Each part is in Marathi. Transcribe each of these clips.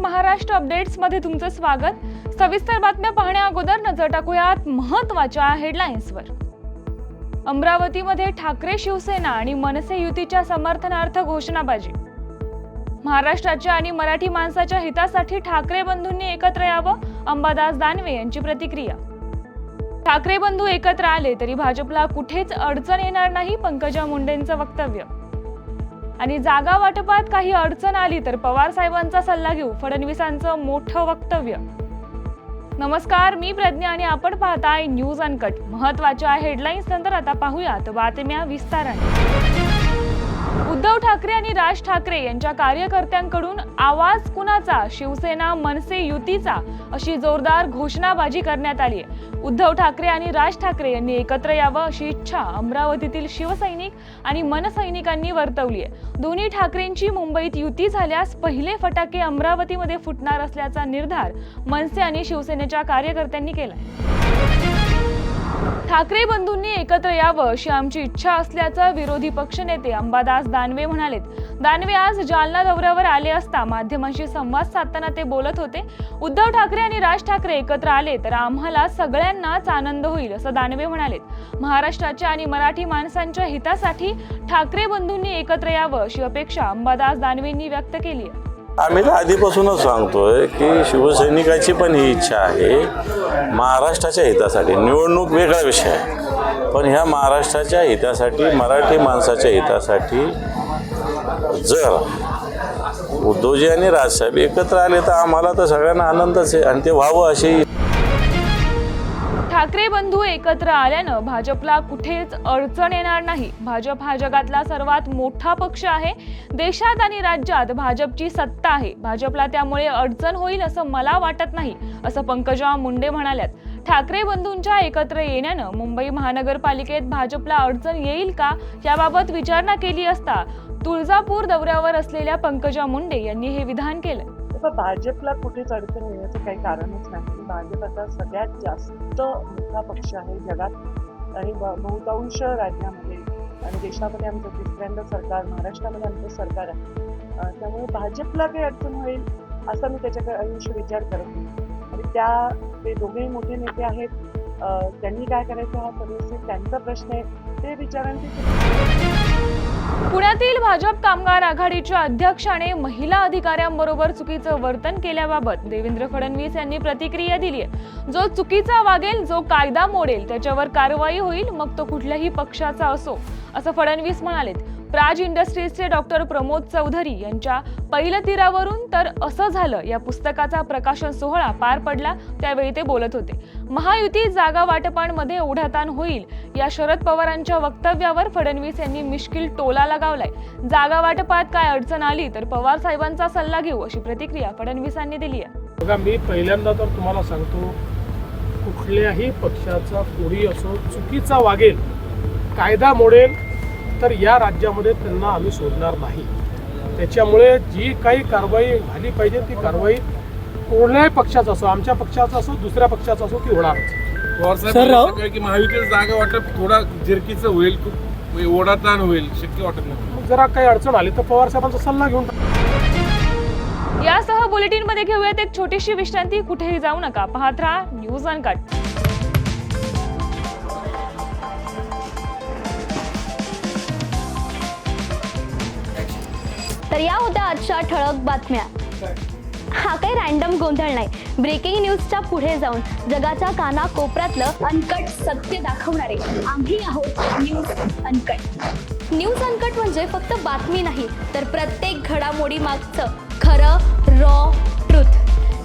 महाराष्ट्र अपडेट्स मध्ये तुमचं स्वागत। सविस्तर बातम्या पाहण्या अगोदर नजर टाकूयात महत्त्वाच्या हेडलाईन्सवर। अमरावतीमध्ये ठाकरे शिवसेना आणि मनसे युतीच्या समर्थनार्थ घोषणाबाजी। महाराष्ट्राच्या आणि मराठी माणसाच्या हितासाठी ठाकरे बंधूंनी एकत्र यावं, अंबादास दानवे यांची प्रतिक्रिया। ठाकरे बंधू एकत्र आले तरी भाजपला कुठेच अडचण येणार नाही, पंकजा मुंडेंचं वक्तव्य। आणि जागा वाटपात काही अडचण आली तर पवार साहेबांचा सल्ला घेऊ, फडणवीसांचं मोठं वक्तव्य। नमस्कार, मी प्रज्ञा आणि आपण पाहताय न्यूज अनकट। महत्त्वाच्या हेडलाईन्स नंतर आता पाहूयात बातम्या विस्ताराने। उद्धव ठाकरे आणि राज ठाकरे यांच्या कार्यकर्त्यांकडून आवाज कुणाचा, शिवसेना मनसे युतीचा, अशी जोरदार घोषणाबाजी करण्यात आली आहे। उद्धव ठाकरे आणि राज ठाकरे यांनी एकत्र यावं अशी इच्छा अमरावतीतील शिवसैनिक आणि मनसैनिकांनी वर्तवली आहे। दोन्ही ठाकरेंची मुंबईत युती झाल्यास पहिले फटाके अमरावतीमध्ये फुटणार असल्याचा निर्धार मनसे आणि शिवसेनेच्या कार्यकर्त्यांनी केलाय। ठाकरे बंधूंनी एकत्र यावं अशी आमची इच्छा असल्याचं विरोधी पक्षनेते अंबादास दानवे म्हणालेत। दानवे आज जालना दौऱ्यावर आले असता माध्यमांशी संवाद साधताना ते बोलत होते। उद्धव ठाकरे आणि राज ठाकरे एकत्र आले तर आम्हाला सगळ्यांनाच आनंद होईल असं दानवे म्हणालेत। महाराष्ट्राच्या आणि मराठी माणसांच्या हितासाठी ठाकरे बंधूंनी एकत्र यावं अशी अपेक्षा अंबादास दानवेंनी व्यक्त केली आहे। आम्ही आधीपासूनच सांगतोय की शिवसैनिकाची पण ही इच्छा आहे महाराष्ट्राच्या हितासाठी। निवडणूक वेगळा विषय आहे, पण ह्या महाराष्ट्राच्या हितासाठी, मराठी माणसाच्या हितासाठी जर उद्धवजी आणि राजसाहेब एकत्र आले तर आम्हाला तर सगळ्यांना आनंदच आहे आणि ते व्हावं अशी। ठाकरे बंधू एकत्र आल्यानं भाजपला कुठेच अडचण येणार नाही। भाजप हा जगातला सर्वात मोठा पक्ष आहे। देशात आणि राज्यात भाजपची सत्ता आहे। भाजपला त्यामुळे अडचण होईल असं मला वाटत नाही, असं पंकजा मुंडे म्हणाल्यात। ठाकरे बंधूंच्या एकत्र येण्यानं मुंबई महानगरपालिकेत भाजपला अडचण येईल का याबाबत विचारणा केली असता तुळजापूर दौऱ्यावर असलेल्या पंकजा मुंडे यांनी हे विधान केलं। भाजपला कुठेच अडचण येण्याचं काही कारणच नाही। भाजप आता सगळ्यात जास्त मोठा पक्ष आहे जगात आणि बहुतांश राज्यामध्ये आणि देशामध्ये आमचं तिसऱ्यांदा सरकार, महाराष्ट्रामध्ये आमचं सरकार आहे। त्यामुळे भाजपला काही अडचण होईल असा मी त्याच्याविषयी विचार करत नाही। आणि ते दोघेही मोठे नेते आहेत, त्यांनी काय करायचं हा सर्वस्वी त्यांचा प्रश्न आहे, ते विचारांचे। पुण्यातील भाजप कामगार आघाडीच्या अध्यक्षाने महिला अधिकाऱ्यांबरोबर चुकीचं वर्तन केल्याबाबत देवेंद्र फडणवीस यांनी प्रतिक्रिया दिली आहे। जो चुकीचा वागेल, जो कायदा मोडेल त्याच्यावर कारवाई होईल, मग तो कुठल्याही पक्षाचा असो, असं फडणवीस म्हणालेत। प्राज इंडस्ट्रीजचे डॉक्टर प्रमोद चौधरी यांच्या पहिल्या तीरावरून तर असं झालं या पुस्तकाचा प्रकाशन सोहळा पार पडला, त्यावेळी ते बोलत होते। महायुती जागा वाटपांमध्ये ओढाताण होईल या शरद पवारांच्या वक्तव्यावर फडणवीस यांनी मिश्किल टोला लगावलाय। जागा वाटपात काय अडचण आली तर पवार साहेबांचा सल्ला घेऊ अशी प्रतिक्रिया फडणवीसांनी दिली आहे। बघा, मी पहिल्यांदा तर तुम्हाला सांगतो, कुठल्याही पक्षाचा कोणी असो चुकीचा वागेल, कायदा मोडेल तर या राज्यामध्ये त्यांना आम्ही सोडणार नाही। त्याच्यामुळे जी काही कारवाई झाली पाहिजे ती कारवाई कोणत्याही पक्षाचा असो, आमच्या पक्षाचा असो, दुसऱ्या पक्षाचा असो, ती होणारच। सर, की महायुतीचं जागा वाटप थोडा जिरकीचं होईल, खूप ओढाताण होईल, शक्य वाटत नाही। मग जरा काही अडचण आली तर पवार साहेबांचा सल्ला घेऊन यासह बुलेटिन मध्ये घेऊयात एक छोटीशी विश्रांती। कुठेही जाऊ नका, पाहत राहा न्यूज अनकट। तर या होत्या आजच्या ठळक बातम्या। हा काही रॅन्डम गोंधळ नाही, ब्रेकिंग न्यूजच्या पुढे जाऊन जगाच्या कानाकोपऱ्यातलं अनकट सत्य दाखवणारे आम्ही आहोत न्यूज अनकट। न्यूज अनकट म्हणजे फक्त बातमी नाही, तर प्रत्येक घडामोडी मागचं खरं रॉ ट्रुथ,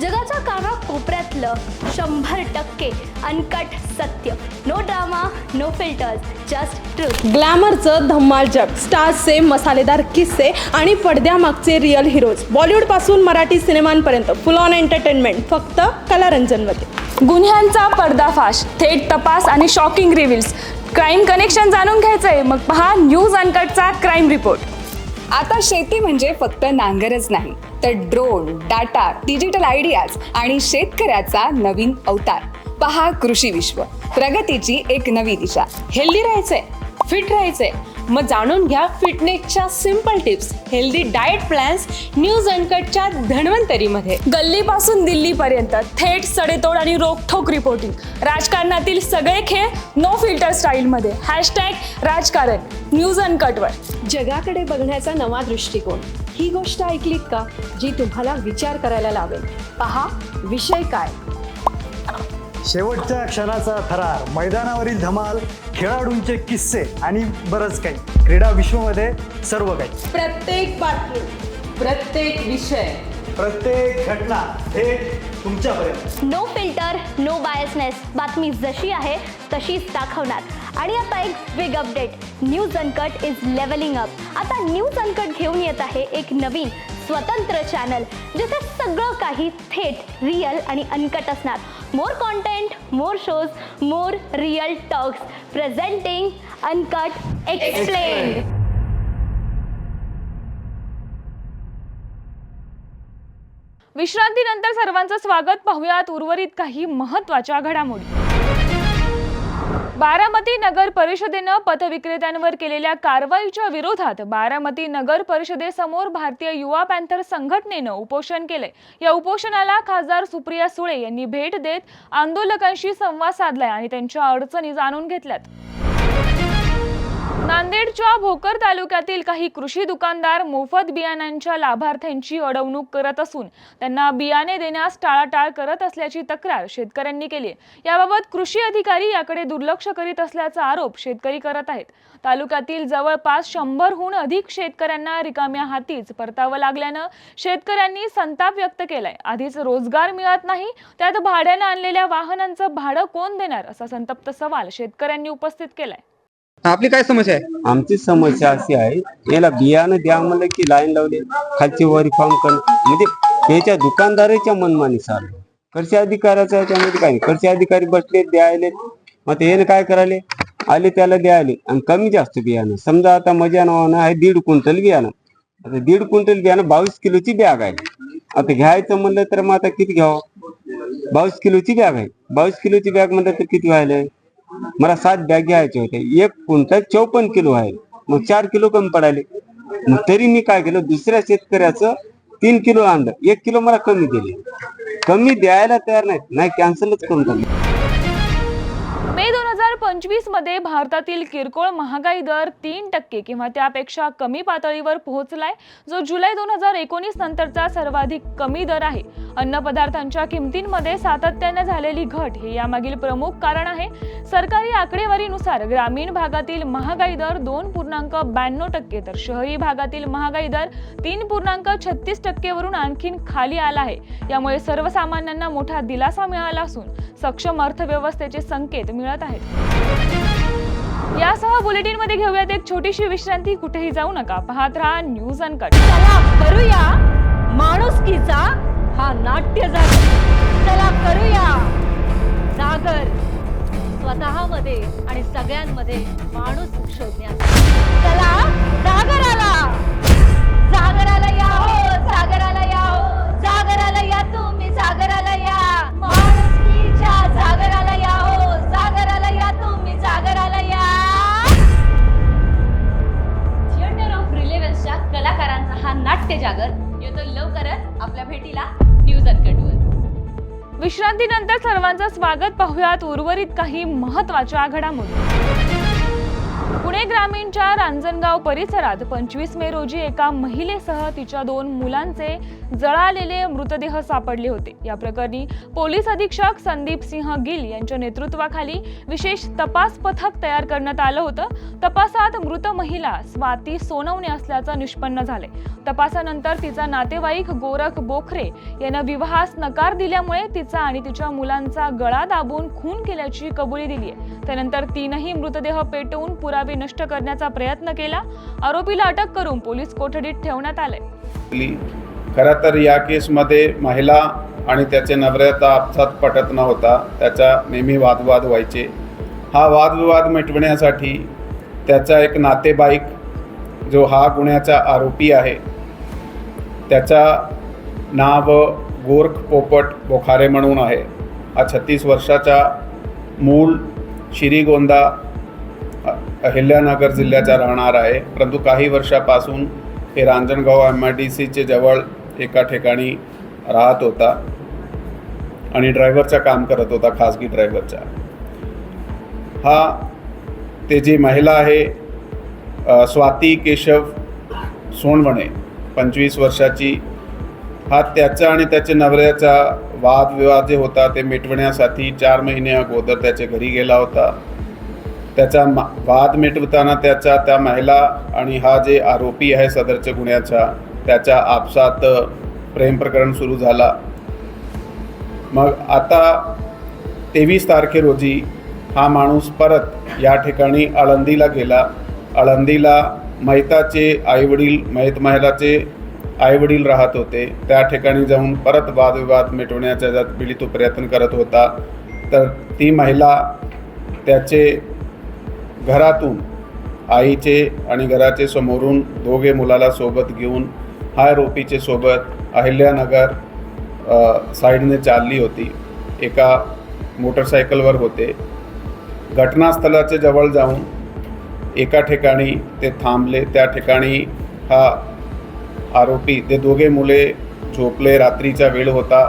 जगाच्या कानाकोपऱ्यातलं 100% अनकट सत्य। No drama, no filters, just truth. ग्लॅमरचं धम्माल जग, स्टार्सचे मसालेदार किस्से आणि पडद्यामागचे रिअल हिरोज, बॉलिवूड पासून मराठी सिनेमांपर्यंत फुल ऑन एंटरटेनमेंट फक्त कलारंजनमध्ये। गुन्ह्यांचा पर्दाफाश, थेट तपास आणि शॉकिंग रिव्हिल्स, क्राईम कनेक्शन जाणून घ्यायचंय मग पहा न्यूज अनकटचा क्राईम रिपोर्ट। आता शेती म्हणजे फक्त नांगरच नाही, तर ड्रोन, डाटा, डिजिटल आयडियाज आणि शेतकऱ्याचा नवीन अवतार। पहा कृषी विश्व, प्रगतीची एक नवी दिशा। हेल्दी राहायचंय, फिट राहायचंय मग जाणून घ्या फिटनेसच्या simple tips, healthy diet plans news अनकटच्या धन्वंतरीमध्ये. गल्लीपासून दिल्लीपर्यंत थेट सडेतोड आणि रोखठोक रिपोर्टिंग. राजकारणातील सगळे खेळ नो फिल्टर स्टाईलमध्ये. #राजकारण न्यूज अनकटवर. जगाकडे बघण्याचा नवा दृष्टिकोन. ही गोष्ट ऐकलीत का, जी तुम्हाला विचार करायला लावेल. पहा विषय काय. शेवटच्या क्षणाचा थरार, मैदानावरील धमाल, खेळाडूंचे किस्से आणि बरंच काही. क्रीडा विश्वमध्ये सर्व काही. प्रत्येक बातमी, प्रत्येक विषय, प्रत्येक घटना थेट तुमच्यापर्यंत. No filter, no biasness. बातमी जशी आहे तशीच दाखवणार. आणि आता एक big update. News uncut is levelling up. आता न्यूज अनकट घेऊन येत आहे एक नवीन स्वतंत्र चॅनल, जिथे सगळं काही थेट, रिअल आणि अनकट असणार. More content, more shows, more real talks. Presenting uncut explained. विश्रांतीनंतर सर्वांचं स्वागत. पाहुयात उर्वरित काही महत्त्वाच्या घडामोडी. बारामती नगर परिषदेनं पथविक्रेत्यांवर केलेल्या कारवाईच्या विरोधात बारामती नगर परिषदेसमोर भारतीय युवा पॅंथर संघटनेनं उपोषण केलंय. या उपोषणाला खासदार सुप्रिया सुळे यांनी भेट देत आंदोलकांशी संवाद साधलाय आणि त्यांच्या अडचणी जाणून घेतल्यात. नांदेडच्या भोकर तालुक्यातील काही कृषी दुकानदार मोफत बियाण्यांच्या लाभार्थ्यांची अडवणूक करत असून त्यांना बियाणे देण्यास टाळाटाळ करत असल्याची तक्रार शेतकऱ्यांनी केली आहे. याबाबत कृषी अधिकारी याकडे दुर्लक्ष करीत असल्याचा आरोप शेतकरी करत आहेत. तालुक्यातील जवळपास 100हून अधिक शेतकऱ्यांना रिकाम्या हातीच परतावं लागल्यानं शेतकऱ्यांनी संताप व्यक्त केलाय. आधीच रोजगार मिळत नाही, त्यात भाड्यानं आणलेल्या वाहनांचं भाडं कोण देणार, असा संतप्त सवाल शेतकऱ्यांनी उपस्थित केलाय. आपली काय समस्या आहे? आमची समस्या अशी आहे, याला बियाणं द्या म्हणलं की लाईन लावले, खालची वर फॉर्म कर, म्हणजे त्याच्या दुकानदाराच्या मनमानी चालू. कृषी अधिकाऱ्याच्या याच्यामध्ये काही कृषी अधिकारी बसले द्यायले, मग ते काय करायले, आले त्याला द्यायले आणि कमी जास्त बियाणं. समजा आता माझ्या नावानं आहे 1.5 क्विंटल बियाणं. आता 1.5 क्विंटल बियाणं 22 किलोची बॅग आहे. आता घ्यायचं म्हणलं तर मग आता किती घ्यावं? 22 किलोची बॅग आहे. 22 किलोची बॅग म्हणलं तर किती व्हायला? मला 7 बॅग घ्यायचे होते. 1 क्विंटल 54 किलो आहे. मग 4 किलो कमी पडाले. मग तरी मी काय केलं, दुसऱ्या शेतकऱ्याचं 3 किलो आणलं, 1 किलो मला कमी दिले. कमी द्यायला तयार नाही, कॅन्सलच करून टाकले. मे 2025 मध्ये भारतातील किरकोळ महागाई दर 3% किंवा त्यापेक्षा कमी पातळीवर पोहोचलाय, जो जुलै 2019 नंतरचा सर्वाधिक कमी दर आहे. अन्न पदार्थांच्या किमतींमध्ये सातत्याने झालेली घट हे यामागील प्रमुख कारण आहे. सरकारी आकडेवारीनुसार ग्रामीण भागातील महागाई दर 2.92% तर शहरी भागातील महागाई दर 3.36% वरून आणखीन खाली आला आहे. यामुळे सर्वसामान्यांना मोठा दिलासा मिळाला असून सक्षम अर्थव्यवस्थेचे संकेत मिळत आहेत. यासह बुलेटिन मध्ये घेऊयात एक छोटीशी विश्रांती. कुठेही जाऊ नका, पाहत राहा न्यूज अनकट. चला करूया माणुसकीचा हा नाट्य जागर. चला करूया जागर, स्वतःमध्ये आणि सगळ्यांमध्ये माणूस शोधण्याचा. चला जागराला, जागराला या हो, जागराला या हो, जागराला या तुम्ही, जागराला या. माणुसकीच्या जागराला या हो, जागराला या तुम्ही, जागराला या. थिएटर ऑफ रिलेव्हन्सच्या कलाकारांचा हा नाट्य जागर येतो लवकरच आपल्या भेटीला न्यूज अनकटवर. विश्रांतीनंतर सर्वांचं स्वागत. पाहुयात उर्वरित काही महत्त्वाच्या घडामोडी. पुणे ग्रामीणच्या रांजणगाव परिसरात 25 मे रोजी एका महिलेसह तिच्या 2 मुलांचे जळालेले मृतदेह सापडले होते. या प्रकरणी पोलीस अधीक्षक संदीप सिंह गिल यांच्या नेतृत्वाखाली विशेष तपास पथक तयार करण्यात आलं होतं. तपासात मृत महिला स्वाती सोनवणे असल्याचं निष्पन्न झाले. तपासानंतर तिचा नातेवाईक गोरख बोखरे यानं विवाहास नकार दिल्यामुळे तिचा आणि तिच्या मुलांचा गळा दाबून खून केल्याची कबुली दिली आहे. त्यानंतर 3ही मृतदेह पेटवून पुरावे नष्ट करण्याचा प्रयत्न केला. आरोपीला अटक करून पोलीस कोठडीत ठेवण्यात आले. खरं तर या केसमध्ये महिला आणि त्याचे नवऱ्याचा आपसात पटत नव्हता. त्याचा नेहमी वादविवाद व्हायचे. हा वादविवाद मिटवण्यासाठी त्याचा एक नातेवाईक जो हा गुन्ह्याचा आरोपी आहे, त्याचा नाव गोरख पोपट बोखारे म्हणून आहे. हा 36 वर्षाचा, मूळ शिरीगोंदा अहिल्यानगर जिल्ह्याचा राहणार आहे, परंतु काही वर्षापासून हे रांजणगाव MIDCचे जवळ एका ठिकाणी राहत होता आणि ड्रायव्हरचं काम करत होता, खाजगी ड्रायव्हरचा. ते जी महिला आहे स्वाती केशव सोनवणे 25 वर्षाची, त्याचा आणि त्याच्या नवऱ्याचा वादविवाद जे होता ते मिटवण्यासाठी 4 महिने अगोदर त्याच्या घरी गेला होता. त्याचा वाद मिटवताना त्या महिला आणि जे आरोपी आहे सदरच्या गुन्ह्याचा त्याच्या आपसात प्रेम प्रकरण सुरू झाला. मग आता 23 तारखे रोजी माणूस परत या ठिकाणी आळंदीला गेला. आळंदीला मयत महिलाचे आईवडील राहत होते, त्या ठिकाणी जाऊन परत वादविवाद मिटवण्याचा तो प्रयत्न करत होता. तर ती महिला त्याचे घरातून आईचे आणि घराचे समोरून 2 मुलाला सोबत घेऊन आरोपीचे सोबत अहिल्यानगर साईडने चालली होती. एका मोटरसायकलवर होते. घटनास्थळाच्या जवळ जाऊन एका ठिकाणी ते थांबले. त्या ठिकाणी आरोपी ते 2 मुले झोपले. रात्रीचा वेळ होता,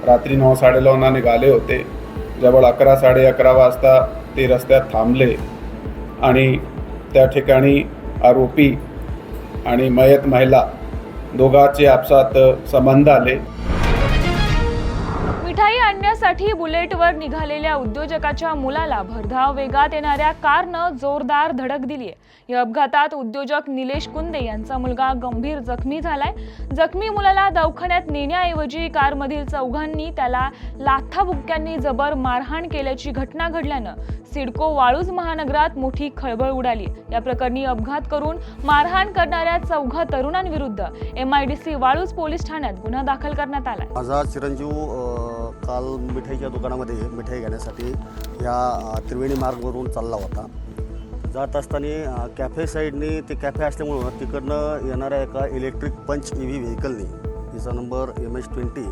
रात्री 9-9:30 निघाले होते. जवळ 11-11:30 वाजता ते रस्त्यात थांबले आणि त्या ठिकाणी आरोपी आणि मयत महिला दोघांचे आपसात संबंध आले. मिठाई आणण्यासाठी बुलेटवर निघालेल्या उद्योजकाच्या मुलाला भरधाव वेगात येणाऱ्या कारनं जोरदार धडक दिली आहे. या अपघातात उद्योजक निलेश कुंदे यांचा मुलगा गंभीर जखमी झालाय. जखमी मुलाला दवाखान्यात नेण्याऐवजी कारमधील चौघांनी त्याला लाथाबुक्क्यांनी जबर मारहाण केल्याची घटना घडल्यानं सिडको वाळूज महानगरात मोठी खळबळ उडाली. या प्रकरणी अपघात करून मारहाण करणाऱ्या 4 तरुणांविरुद्ध MIDC वाळूज पोलीस ठाण्यात गुन्हा दाखल करण्यात आला. माझा चिरंजीव काल मिठाईच्या दुकानामध्ये मिठाई घेण्यासाठी या त्रिवेणी मार्गवरून चालला होता. जात असताना कॅफे साईडने ते कॅफे असल्यामुळं तिकडनं येणाऱ्या एका इलेक्ट्रिक पंच EV व्हेकलने, तिचा नंबर MH20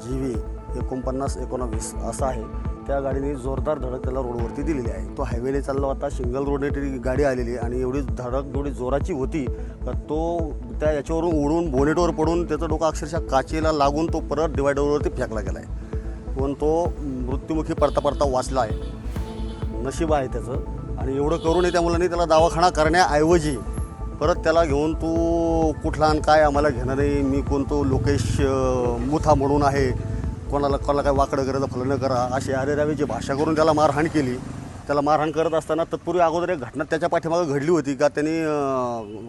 GV 4919 असा आहे, त्या गाडीने जोरदार धडक त्याला रोडवरती दिलेली आहे. तो हायवेने चालला होता, सिंगल रोडने ती गाडी आलेली आणि एवढी धडक एवढी जोराची होती तर तो त्या याच्यावरून उडून बोनेटवर पडून त्याचं डोकं अक्षरशः काचेला लागून तो परत डिवायडरवरती फेकला गेला आहे. पण तो मृत्युमुखी पडता पडता वाचला आहे. नशीब आहे त्याचं. आणि एवढं करूनही त्या मुलांनी त्याला दवाखाना करण्याऐवजी परत त्याला घेऊन तू कुठला आणि काय आम्हाला घेणं नाही, मी कोणतो लोकेश मुथा म्हणून आहे, कोणाला काय वाकडं करायचं फलनं करा अशी अरेरावीची भाषा करून त्याला मारहाण केली. त्याला मारहाण करत असताना तत्पूर्वी अगोदर एक घटना त्याच्या पाठीमागं घडली होती का त्यांनी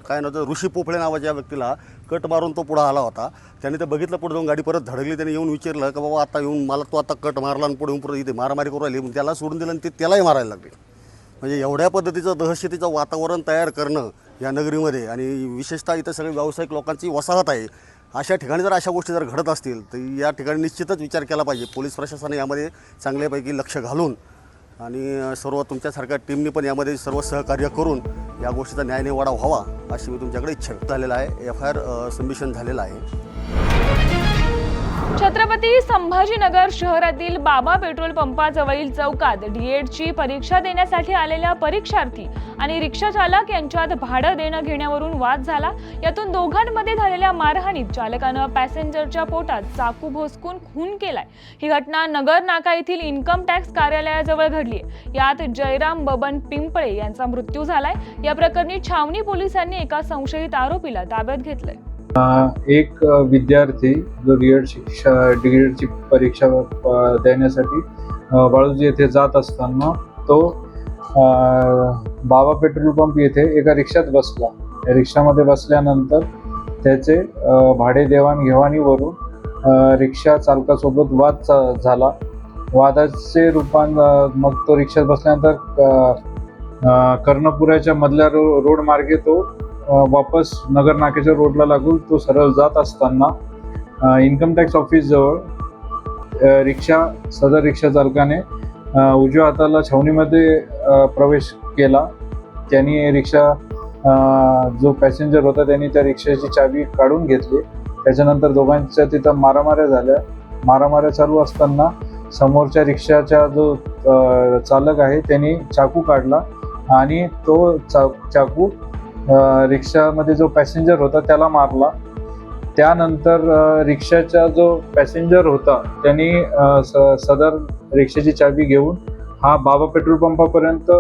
काय नव्हतं ऋषी पोफळे नावाच्या व्यक्तीला कट मारून तो पुढं आला होता. त्याने ते बघितलं, पुढे जाऊन गाडी परत धडकली. त्याने येऊन विचारलं की बाबा आता येऊन मला तो आता कट मारला आणि पुढे येऊन परत इथे मारामारी करू राहिली. त्याला सोडून दिलं आणि ते त्यालाही मारायला लागले. म्हणजे एवढ्या पद्धतीचं दहशतीचं वातावरण तयार करणं या नगरीमध्ये आणि विशेषतः इथं सगळे व्यावसायिक लोकांची वसाहत आहे, अशा ठिकाणी जर अशा गोष्टी जर घडत असतील तर या ठिकाणी निश्चितच विचार केला पाहिजे. पोलीस प्रशासनाने यामध्ये चांगल्यापैकी लक्ष घालून आणि सर्व तुमच्यासारख्या टीमनी पण यामध्ये सर्व सहकार्य करून या गोष्टीचा न्यायनिवाडा व्हावा अशी मी तुमच्याकडे इच्छा व्यक्त झालेला आहे. FIR सबमिशन झालेलं आहे. छत्रपती संभाजीनगर शहरातील बाबा पेट्रोल पंपाजवळील चौकात D.ED.ची परीक्षा देण्यासाठी आलेल्या परीक्षार्थी आणि रिक्षा चालक यांच्यात भाडं देणं घेण्यावरून वाद झाला. यातून दोघांमध्ये झालेल्या मारहाणीत चालकानं पॅसेंजरच्या पोटात चाकू भोसकून खून केलाय. ही घटना नगर नाका येथील इन्कम टॅक्स कार्यालयाजवळ घडली. यात जयराम बबन पिंपळे यांचा मृत्यू झालाय. या प्रकरणी छावणी पोलिसांनी एका संशयित आरोपीला ताब्यात घेतलंय. एक विद्यार्थी जो D.ED.ची परीक्षा देण्यासाठी वाळूज येथे जात असताना तो बाबा पेट्रोल पंप येथे एका रिक्षात बसला. रिक्षामध्ये बसल्यानंतर त्याचे भाडे देवाणघेवाणीवरून रिक्षा चालकासोबत वाद झाला. वादाचे रूपांतर मग तो रिक्षात बसल्यानंतर कर्णपुराच्या मधल्या रोड मार्गे तो वापस नगर नाक्याच्या रोडला लागून तो सरळ जात असताना इन्कम टॅक्स ऑफिस जवळ सदर रिक्षा चालकाने उजव्या हाताला छावणीमध्ये प्रवेश केला. त्यांनी रिक्षा जो पॅसेंजर होता त्यांनी त्या रिक्षाची चावी काढून घेतली. त्याच्यानंतर दोघांच्या तिथं मारामाऱ्या झाल्या. मारामाऱ्या चालू असताना समोरच्या रिक्षाचा जो चालक आहे त्यांनी चाकू काढला आणि तो चाकू रिक्षामध्ये जो पॅसेंजर होता त्याला मारला. त्यानंतर रिक्षाचा जो पॅसेंजर होता त्यांनी सदर रिक्षाची चाबी घेऊन हा बाबा पेट्रोल पंपापर्यंत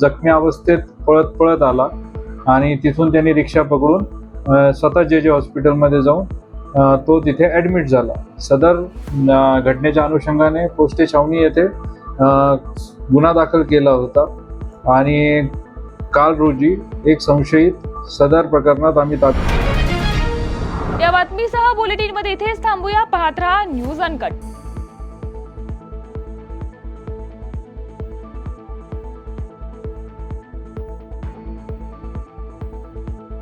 जखमी अवस्थेत पळत आला आणि तिथून त्यांनी रिक्षा पकडून स्वतः जे हॉस्पिटलमध्ये जाऊन तो तिथे ॲडमिट झाला. सदर घटनेच्या अनुषंगाने पोस्टे छावणी येथे गुन्हा दाखल केला होता आणि काल रोजी एक संशयित सदर प्रकरणात आम्ही या बातमीसह बुलेटिनमध्ये इथेच थांबूया. पाहत रहा न्यूज अनकट.